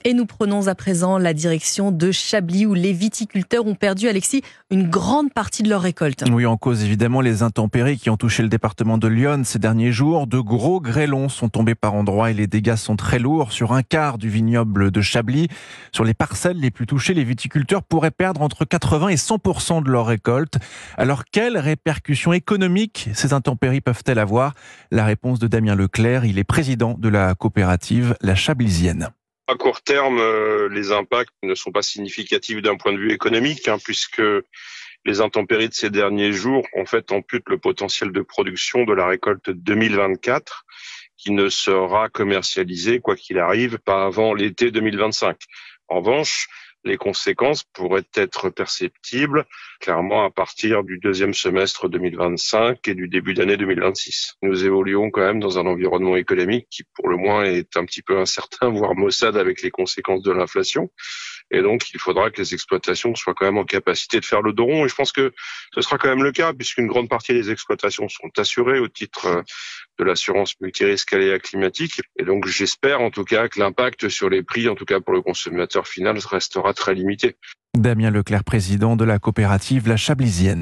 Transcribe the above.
Et nous prenons à présent la direction de Chablis où les viticulteurs ont perdu, Alexis, une grande partie de leur récolte. Oui, en cause évidemment les intempéries qui ont touché le département de l'Yonne ces derniers jours. De gros grêlons sont tombés par endroits et les dégâts sont très lourds. Sur un quart du vignoble de Chablis, sur les parcelles les plus touchées, les viticulteurs pourraient perdre entre 80 et 100% de leur récolte. Alors quelles répercussions économiques ces intempéries peuvent-elles avoir? La réponse de Damien Leclerc, il est président de la coopérative La Chablisienne. À court terme, les impacts ne sont pas significatifs d'un point de vue économique, puisque les intempéries de ces derniers jours, en fait, amputent le potentiel de production de la récolte 2024, qui ne sera commercialisée, quoi qu'il arrive, pas avant l'été 2025. En revanche, les conséquences pourraient être perceptibles clairement à partir du deuxième semestre 2025 et du début d'année 2026. Nous évoluons quand même dans un environnement économique qui pour le moins est un petit peu incertain, voire maussade avec les conséquences de l'inflation. Et donc, il faudra que les exploitations soient quand même en capacité de faire le dos rond. Et je pense que ce sera quand même le cas, puisqu'une grande partie des exploitations sont assurées au titre de l'assurance multirisque aléa climatique. Et donc, j'espère en tout cas que l'impact sur les prix, en tout cas pour le consommateur final, restera très limité. Damien Leclerc, président de la coopérative La Chablisienne.